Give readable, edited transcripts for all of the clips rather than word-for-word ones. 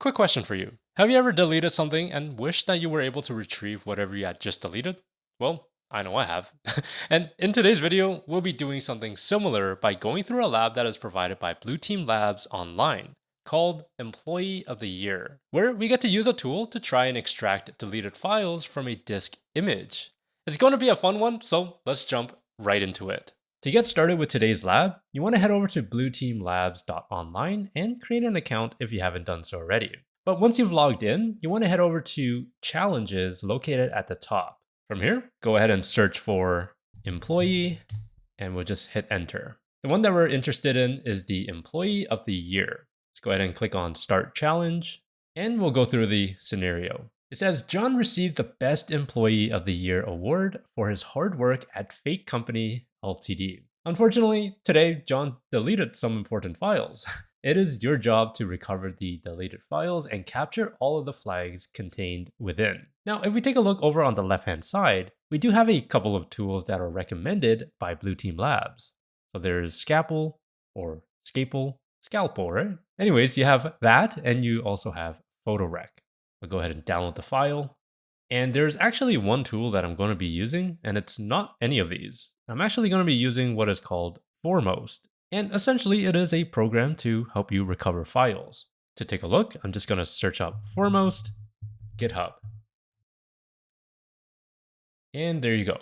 Quick question for you. Have you ever deleted something and wished that you were able to retrieve whatever you had just deleted? Well, I know I have. And in today's video, we'll be doing something similar by going through a lab that is provided by Blue Team Labs online called Employee of the Year, where we get to use a tool to try and extract deleted files from a disk image. It's going to be a fun one, so let's jump right into it. To get started with today's lab, you want to head over to blueteamlabs.online and create an account if you haven't done so already. But once you've logged in, you want to head over to Challenges located at the top. From here, go ahead and search for Employee, and we'll just hit Enter. The one that we're interested in is the Employee of the Year. Let's go ahead and click on Start Challenge, and we'll go through the scenario. It says, John received the Best Employee of the Year award for his hard work at Fake Company Ltd. Unfortunately, today, John deleted some important files. It is your job to recover the deleted files and capture all of the flags contained within. Now, if we take a look over on the left-hand side, we do have a couple of tools that are recommended by Blue Team Labs. So there's Scalpel, right? Anyways, you have that, and you also have PhotoRec. I'll go ahead and download the file. And there's actually one tool that I'm going to be using, and it's not any of these. I'm actually going to be using what is called Foremost. And essentially, it is a program to help you recover files. To take a look, I'm just going to search up Foremost, GitHub. And there you go.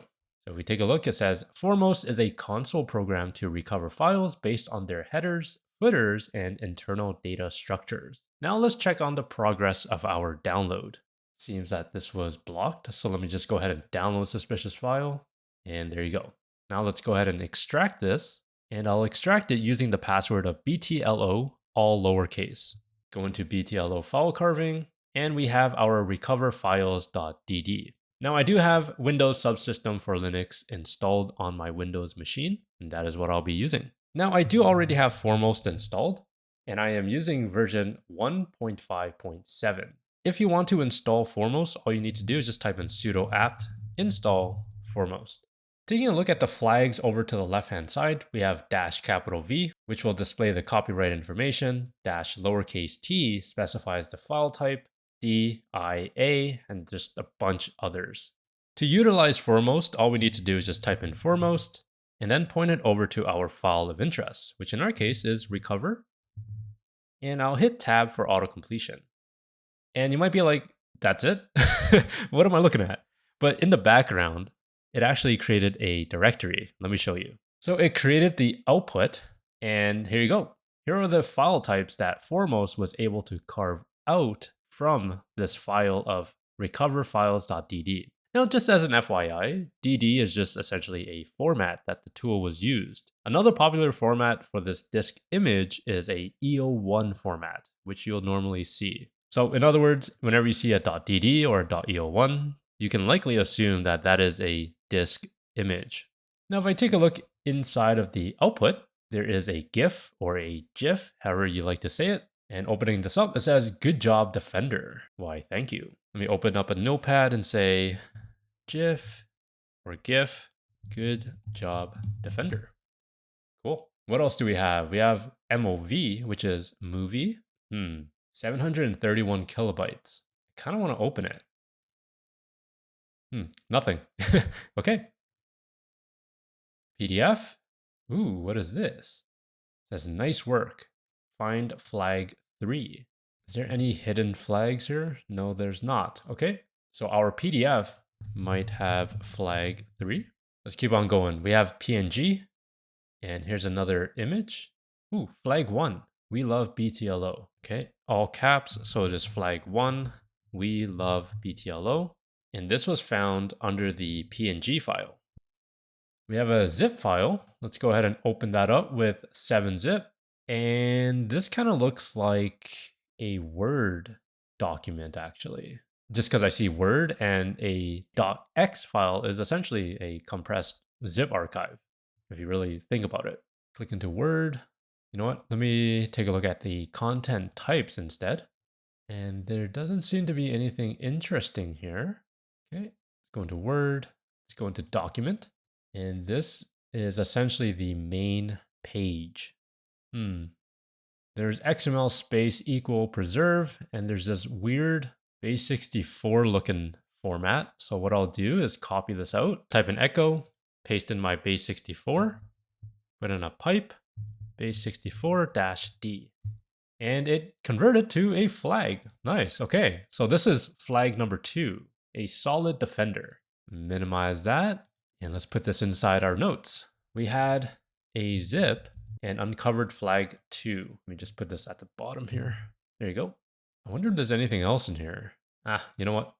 So if we take a look, it says Foremost is a console program to recover files based on their headers, footers, and internal data structures. Now let's check on the progress of our download. Seems that this was blocked, so let me just go ahead and download suspicious file, and there you go. Now let's go ahead and extract this, and I'll extract it using the password of BTLO, all lowercase. Go into BTLO file carving, and we have our recoverfiles.dd. Now I do have Windows Subsystem for Linux installed on my Windows machine, and that is what I'll be using. Now I do already have Foremost installed, and I am using version 1.5.7. If you want to install Foremost, all you need to do is just type in sudo apt install Foremost. Taking a look at the flags over to the left-hand side, we have -V, which will display the copyright information, -t specifies the file type, DIA, and just a bunch others. To utilize Foremost, all we need to do is just type in Foremost, and then point it over to our file of interest, which in our case is recover, and I'll hit tab for auto-completion. And you might be like, that's it? What am I looking at? But in the background, it actually created a directory. Let me show you. So it created the output, and here you go. Here are the file types that Foremost was able to carve out from this file of recoverfiles.dd. Now, just as an FYI, DD is just essentially a format that the tool was used. Another popular format for this disk image is a EO1 format, which you'll normally see. So in other words, whenever you see a .dd or a .eo1, you can likely assume that that is a disk image. Now, if I take a look inside of the output, there is a GIF or a GIF, however you like to say it. And opening this up, it says, good job, Defender. Why, thank you. Let me open up a notepad and say, GIF or GIF, good job, Defender. Cool. What else do we have? We have MOV, which is movie. 731 kilobytes. I kind of want to open it. Nothing. Okay. PDF. Ooh, what is this? It says nice work. Find flag 3. Is there any hidden flags here? No, there's not. Okay. So our PDF might have flag 3. Let's keep on going. We have PNG. And here's another image. Ooh, flag 1. We love BTLO. Okay, all caps, so it is flag 1. We love BTLO. And this was found under the PNG file. We have a zip file. Let's go ahead and open that up with 7-zip. And this kind of looks like a Word document, actually. Just because I see Word, and a .x file is essentially a compressed zip archive, if you really think about it. Click into Word. You know what? Let me take a look at the content types instead. And there doesn't seem to be anything interesting here. Okay, let's go into Word. Let's go into Document. And this is essentially the main page. There's XML space equal preserve, and there's this weird base64 looking format. So what I'll do is copy this out, type in echo, paste in my base64, put in a pipe, base64-D. And it converted to a flag. Nice, okay. So this is flag number 2, a solid defender. Minimize that, and let's put this inside our notes. We had a zip and uncovered flag 2. Let me just put this at the bottom here. There you go. I wonder if there's anything else in here. You know what?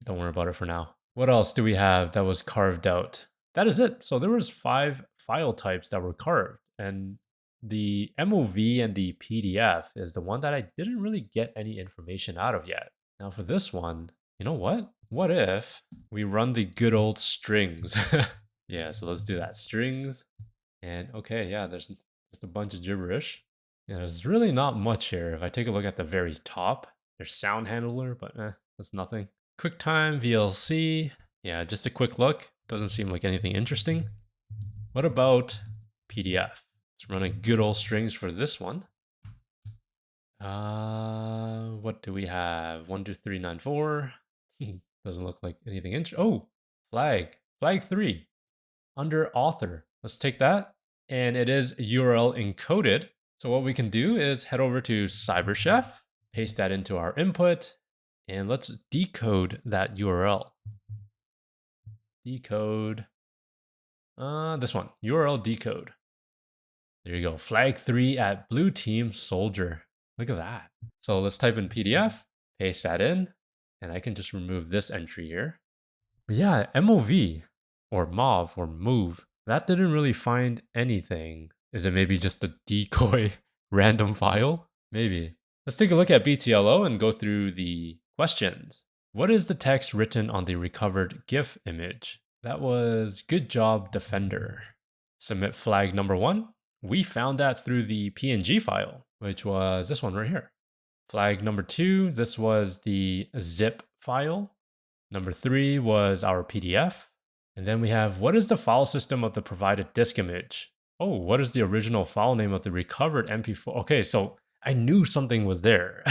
Don't worry about it for now. What else do we have that was carved out? That is it. So there was 5 file types that were carved, and the MOV and the PDF is the one that I didn't really get any information out of yet. Now for this one, you know what? What if we run the good old strings? Yeah, so let's do that. Strings. And okay, yeah, there's just a bunch of gibberish. Yeah, there's really not much here. If I take a look at the very top, there's sound handler, but that's nothing. QuickTime, VLC. Yeah, just a quick look. Doesn't seem like anything interesting. What about PDF? Let's run a good old strings for this one. What do we have? 1, 2, 3, 9, 4. Doesn't look like anything interesting. Oh, flag 3 under author. Let's take that. And it is URL encoded. So what we can do is head over to CyberChef, paste that into our input, and let's decode that URL. Decode. This one, URL decode. There you go, flag 3 at blue team soldier. Look at that. So let's type in PDF, paste that in, and I can just remove this entry here. But yeah, MOV or MOV or move, that didn't really find anything. Is it maybe just a decoy random file? Maybe. Let's take a look at BTLO and go through the questions. What is the text written on the recovered GIF image? That was good job, defender. Submit flag number 1. We found that through the PNG file, which was this one right here. Flag number 2, this was the zip file. Number 3 was our PDF. And then we have, what is the file system of the provided disk image? Oh, what is the original file name of the recovered MP4? Okay, so I knew something was there.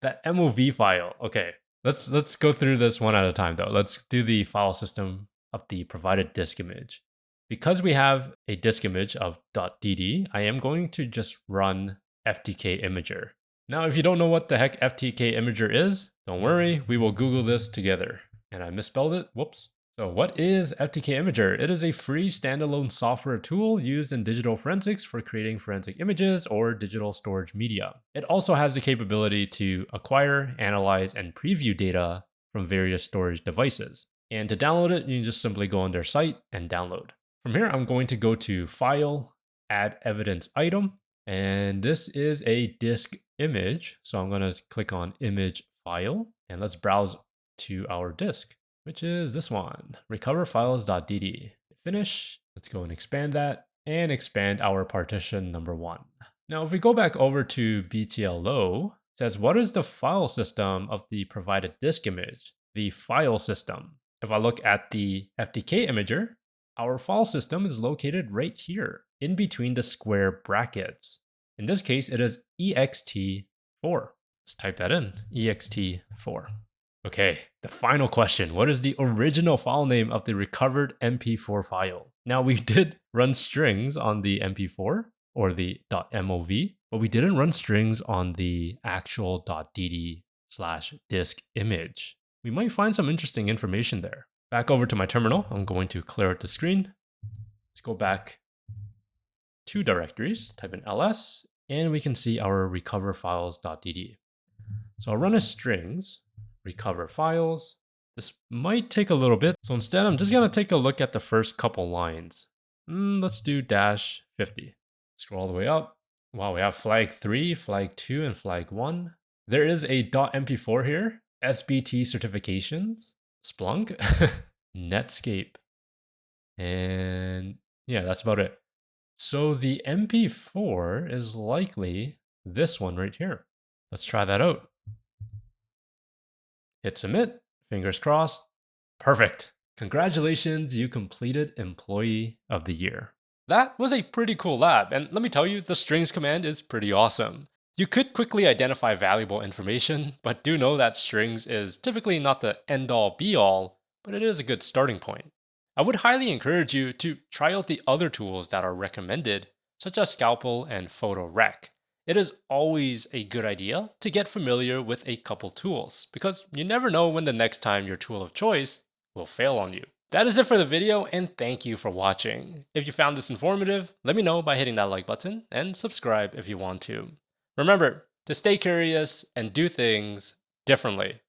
That MOV file. Okay, let's go through this one at a time though. Let's do the file system of the provided disk image. Because we have a disk image of .dd, I am going to just run FTK Imager. Now, if you don't know what the heck FTK Imager is, don't worry, we will Google this together. And I misspelled it, whoops. So what is FTK Imager? It is a free standalone software tool used in digital forensics for creating forensic images or digital storage media. It also has the capability to acquire, analyze, and preview data from various storage devices. And to download it, you can just simply go on their site and download. From here, I'm going to go to File, Add Evidence Item, and this is a disk image. So I'm going to click on Image File, and let's browse to our disk, which is this one, recoverfiles.dd. Finish. Let's go and expand that and expand our partition number 1. Now, if we go back over to BTLO, it says, what is the file system of the provided disk image? The file system. If I look at the FTK Imager, our file system is located right here in between the square brackets. In this case, it is ext4. Let's type that in, ext4. Okay, the final question. What is the original file name of the recovered MP4 file? Now, we did run strings on the MP4 or the .mov, but we didn't run strings on the actual .dd/disk image. We might find some interesting information there. Back over to my terminal, I'm going to clear out the screen. Let's go back 2 directories, type in ls, and we can see our recoverfiles.dd. So I'll run a strings, recover files. This might take a little bit, so instead I'm just gonna take a look at the first couple lines. Let's do -50. Scroll all the way up. Wow, we have flag 3, flag 2, and flag 1. There is a .mp4 here, SBT certifications, Splunk, Netscape, and yeah, that's about it. So the MP4 is likely this one right here. Let's try that out. Hit submit, fingers crossed. Perfect. Congratulations, you completed Employee of the Year. That was a pretty cool lab, and let me tell you, the strings command is pretty awesome. You could quickly identify valuable information, but do know that strings is typically not the end-all be-all, but it is a good starting point. I would highly encourage you to try out the other tools that are recommended, such as Scalpel and PhotoRec. It is always a good idea to get familiar with a couple tools, because you never know when the next time your tool of choice will fail on you. That is it for the video, and thank you for watching. If you found this informative, let me know by hitting that like button and subscribe if you want to. Remember to stay curious and do things differently.